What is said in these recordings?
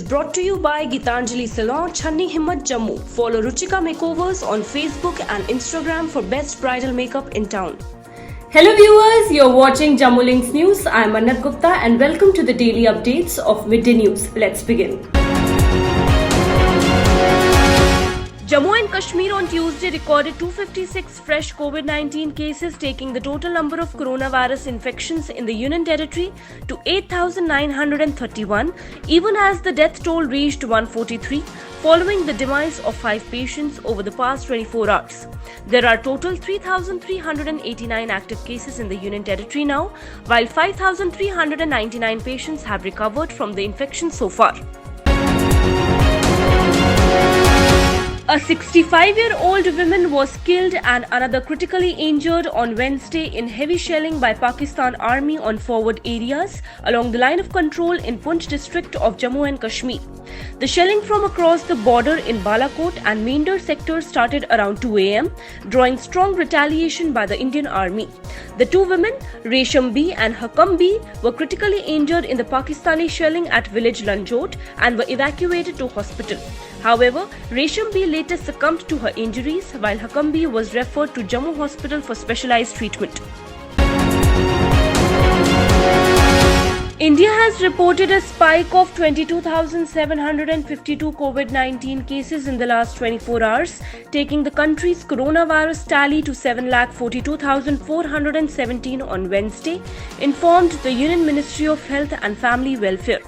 brought to you by Gitanjali Salon, Channi Himmat, Jammu. Follow Ruchika Makeovers on Facebook and Instagram for best bridal makeup in town. Hello viewers, you're watching Jammu Links News. I'm Annat Gupta and welcome to the daily updates of Midday News. Let's begin. Jammu and Kashmir on Tuesday recorded 256 fresh COVID-19 cases, taking the total number of coronavirus infections in the Union Territory to 8,931, even as the death toll reached 143, following the demise of 5 patients over the past 24 hours. There are total 3,389 active cases in the Union Territory now, while 5,399 patients have recovered from the infection so far. A 65-year-old woman was killed and another critically injured on Wednesday in heavy shelling by Pakistan Army on forward areas along the line of control in Poonch district of Jammu and Kashmir. The shelling from across the border in Balakot and Meender sectors started around 2 a.m., drawing strong retaliation by the Indian Army. The two women, Resham B and Hakam B, were critically injured in the Pakistani shelling at village Lanjot and were evacuated to hospital. However, Resham B later succumbed to her injuries, while Hakam B was referred to Jammu Hospital for specialized treatment. India has reported a spike of 22,752 COVID-19 cases in the last 24 hours, taking the country's coronavirus tally to 7,42,417 on Wednesday, informed the Union Ministry of Health and Family Welfare.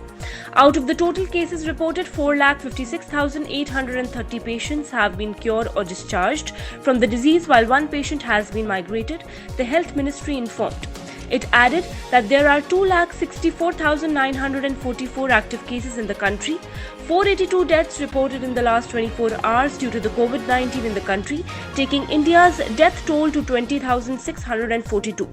Out of the total cases reported, 4,56,830 patients have been cured or discharged from the disease, while one patient has been migrated, the Health Ministry informed. It added that there are 2,64,944 active cases in the country, 482 deaths reported in the last 24 hours due to the COVID-19 in the country, taking India's death toll to 20,642.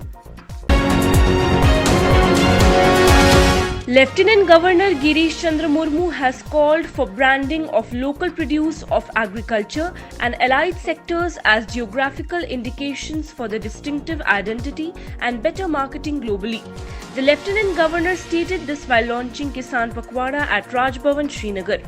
Lieutenant Governor Girish Chandra Murmu has called for branding of local produce of agriculture and allied sectors as geographical indications for the distinctive identity and better marketing globally. The Lieutenant Governor stated this while launching Kisan Pakwara at Raj Bhavan, Srinagar.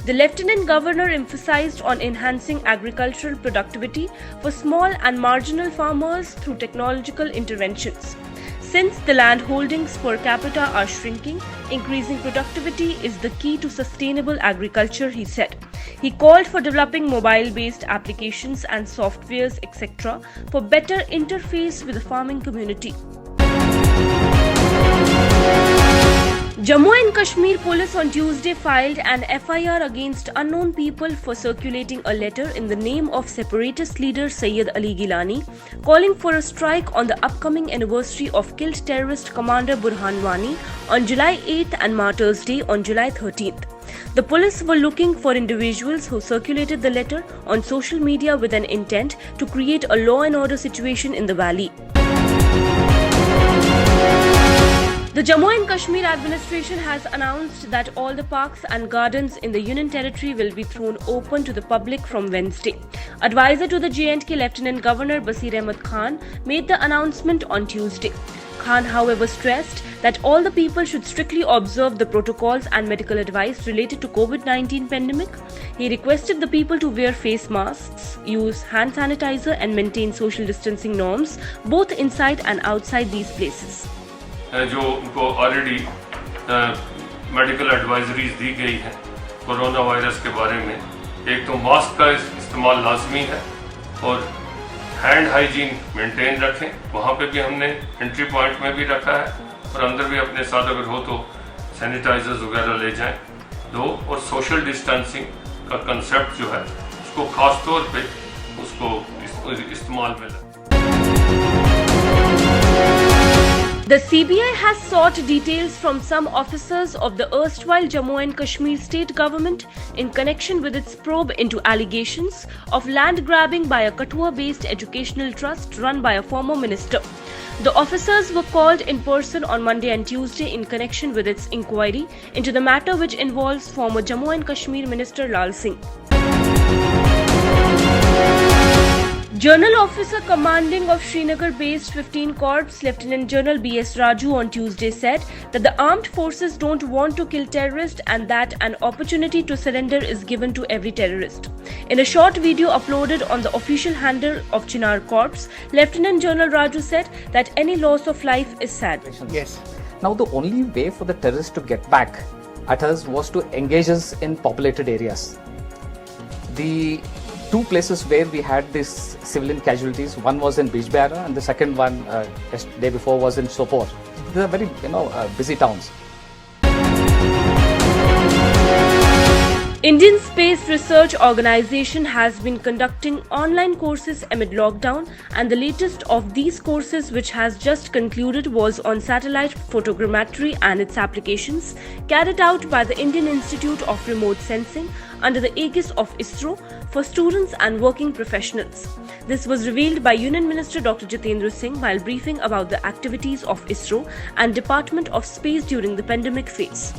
The Lieutenant Governor emphasized on enhancing agricultural productivity for small and marginal farmers through technological interventions. Since the land holdings per capita are shrinking, increasing productivity is the key to sustainable agriculture, he said. He called for developing mobile-based applications and softwares, etc., for better interface with the farming community. Jammu and Kashmir Police on Tuesday filed an FIR against unknown people for circulating a letter in the name of separatist leader Sayyid Ali Gilani, calling for a strike on the upcoming anniversary of killed terrorist commander Burhan Wani on July 8th and Martyrs' Day on July 13th. The police were looking for individuals who circulated the letter on social media with an intent to create a law and order situation in the valley. The Jammu and Kashmir administration has announced that all the parks and gardens in the Union Territory will be thrown open to the public from Wednesday. Advisor to the J&K Lieutenant Governor Basir Ahmed Khan made the announcement on Tuesday. Khan, however, stressed that all the people should strictly observe the protocols and medical advice related to COVID-19 pandemic. He requested the people to wear face masks, use hand sanitizer and maintain social distancing norms both inside and outside these places. जो उनको already medical advisories दी गई हैं corona virus के बारे में, एक तो mask का इस्तेमाल लाजमी है और हैंड हाइजीन मेंटेन रखें। वहाँ पे भी हमने एंट्री पॉइंट में भी रखा है और अंदर भी अपने साथ अगर हो तो सैनिटाइजर्स वगैरह ले जाएं। और सोशल डिस्टेंसिंग का कंसेप्ट जो है उसको खास तौर पे उसको इस्तेमाल में लें। The CBI has sought details from some officers of the erstwhile Jammu and Kashmir state government in connection with its probe into allegations of land grabbing by a Kathua-based educational trust run by a former minister. The officers were called in person on Monday and Tuesday in connection with its inquiry into the matter, which involves former Jammu and Kashmir Minister Lal Singh. Journal Officer Commanding of Srinagar-based 15 Corps, Lieutenant General B.S. Raju on Tuesday said that the armed forces don't want to kill terrorists and that an opportunity to surrender is given to every terrorist. In a short video uploaded on the official handle of Chinar Corps, Lieutenant General Raju said that any loss of life is sad. Yes. Now the only way for the terrorists to get back at us was to engage us in populated areas. The two places where we had these civilian casualties, one was in Bijbehara and the second one day before was in Sopore. They are very busy towns. Indian Space Research Organisation has been conducting online courses amid lockdown, and the latest of these courses, which has just concluded, was on satellite photogrammetry and its applications, carried out by the Indian Institute of Remote Sensing under the aegis of ISRO for students and working professionals. This was revealed by Union Minister Dr. Jitendra Singh while briefing about the activities of ISRO and Department of Space during the pandemic phase.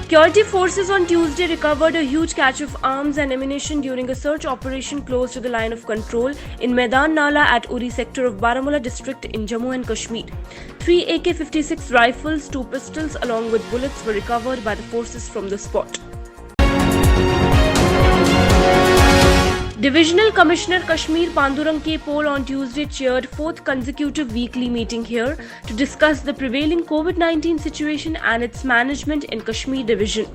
Security forces on Tuesday recovered a huge catch of arms and ammunition during a search operation close to the line of control in Maidan Nala at Uri sector of Baramulla district in Jammu and Kashmir. 3 AK-56 rifles, 2 pistols along with bullets were recovered by the forces from the spot. Divisional Commissioner Kashmir Pandurang K. Pol on Tuesday chaired 4th consecutive weekly meeting here to discuss the prevailing COVID-19 situation and its management in Kashmir Division.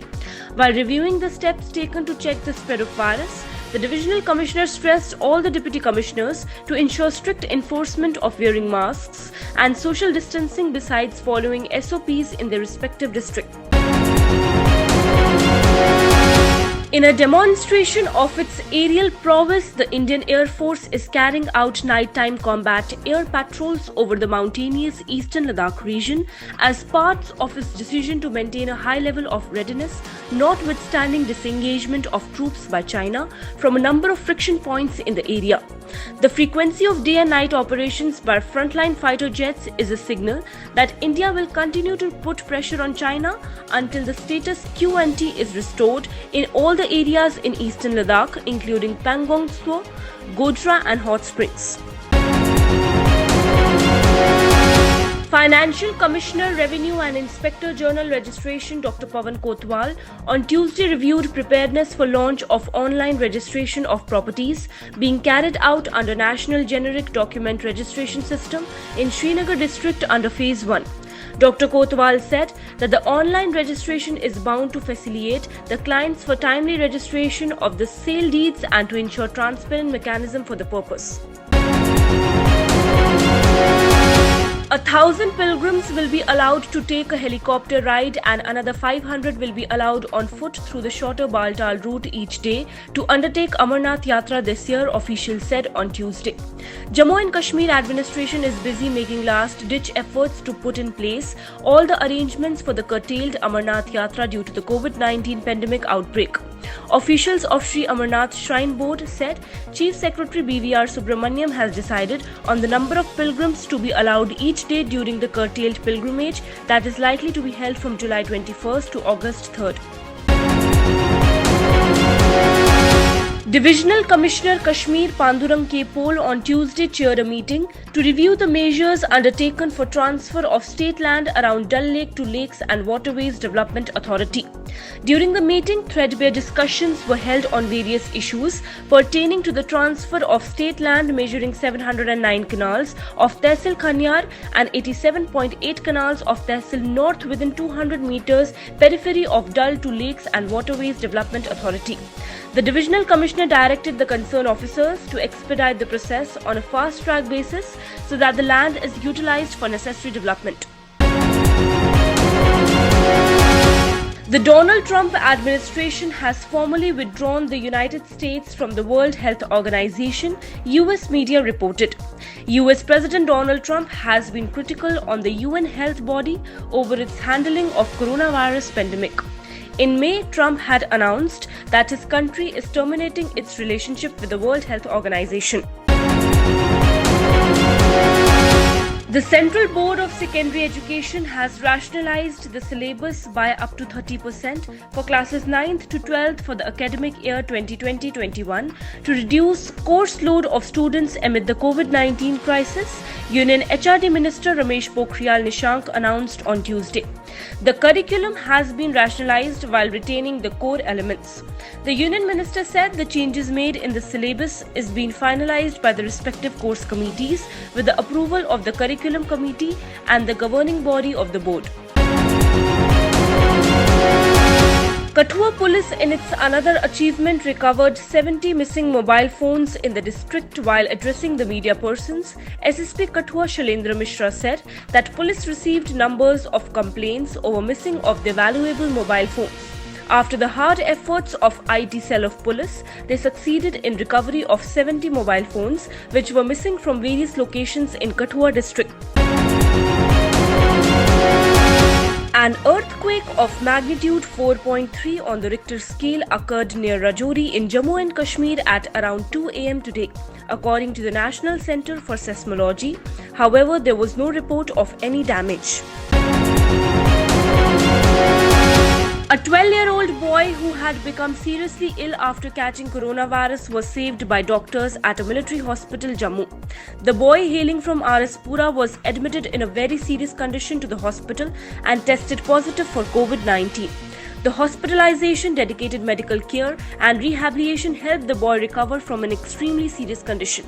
While reviewing the steps taken to check the spread of virus, the Divisional Commissioner stressed all the Deputy Commissioners to ensure strict enforcement of wearing masks and social distancing besides following SOPs in their respective districts. In a demonstration of its aerial prowess, the Indian Air Force is carrying out nighttime combat air patrols over the mountainous eastern Ladakh region as part of its decision to maintain a high level of readiness, notwithstanding disengagement of troops by China from a number of friction points in the area. The frequency of day and night operations by frontline fighter jets is a signal that India will continue to put pressure on China until the status quo ante is restored in all the areas in eastern Ladakh, including Pangong Tso, Godhra and Hot Springs. Financial Commissioner, Revenue and Inspector General Registration Dr. Pawan Kotwal on Tuesday reviewed preparedness for launch of online registration of properties being carried out under National Generic Document Registration System in Srinagar district under Phase 1. Dr. Kotwal said that the online registration is bound to facilitate the clients for timely registration of the sale deeds and to ensure transparent mechanism for the purpose. 1,000 pilgrims will be allowed to take a helicopter ride and another 500 will be allowed on foot through the shorter Baltal route each day to undertake Amarnath Yatra this year, officials said on Tuesday. Jammu and Kashmir administration is busy making last-ditch efforts to put in place all the arrangements for the curtailed Amarnath Yatra due to the COVID-19 pandemic outbreak. Officials of Sri Amarnath Shrine Board said Chief Secretary BVR Subramaniam has decided on the number of pilgrims to be allowed each day during the curtailed pilgrimage that is likely to be held from July 21st to August 3rd. Divisional Commissioner Kashmir Pandurang K. Pol on Tuesday chaired a meeting to review the measures undertaken for transfer of state land around Dal Lake to Lakes and Waterways Development Authority. During the meeting, threadbare discussions were held on various issues pertaining to the transfer of state land measuring 709 canals of Tehsil Khanyar and 87.8 canals of Tehsil North within 200 meters periphery of Dal to Lakes and Waterways Development Authority. The Divisional Commissioner directed the concerned officers to expedite the process on a fast-track basis so that the land is utilized for necessary development. The Donald Trump administration has formally withdrawn the United States from the World Health Organization, US media reported. US President Donald Trump has been critical on the UN health body over its handling of coronavirus pandemic. In May, Trump had announced that his country is terminating its relationship with the World Health Organization. The Central Board of Secondary Education has rationalized the syllabus by up to 30% for classes 9th to 12th for the academic year 2020-21 to reduce course load of students amid the COVID-19 crisis, Union HRD Minister Ramesh Pokhriyal Nishank announced on Tuesday. The curriculum has been rationalized while retaining the core elements. The Union Minister said the changes made in the syllabus is being finalized by the respective course committees with the approval of the Curriculum Committee and the governing body of the board. Kathua Police in its another achievement recovered 70 missing mobile phones in the district while addressing the media persons. SSP Kathua Shailendra Mishra said that police received numbers of complaints over missing of their valuable mobile phones. After the hard efforts of IT cell of police, they succeeded in recovery of 70 mobile phones which were missing from various locations in Kathua district. An earthquake of magnitude 4.3 on the Richter scale occurred near Rajouri in Jammu and Kashmir at around 2 am today, according to the National Centre for Seismology. However, there was no report of any damage. A 12-year-old boy who had become seriously ill after catching coronavirus was saved by doctors at a military hospital, Jammu. The boy hailing from RS Pura was admitted in a very serious condition to the hospital and tested positive for COVID-19. The hospitalization, dedicated medical care and rehabilitation helped the boy recover from an extremely serious condition.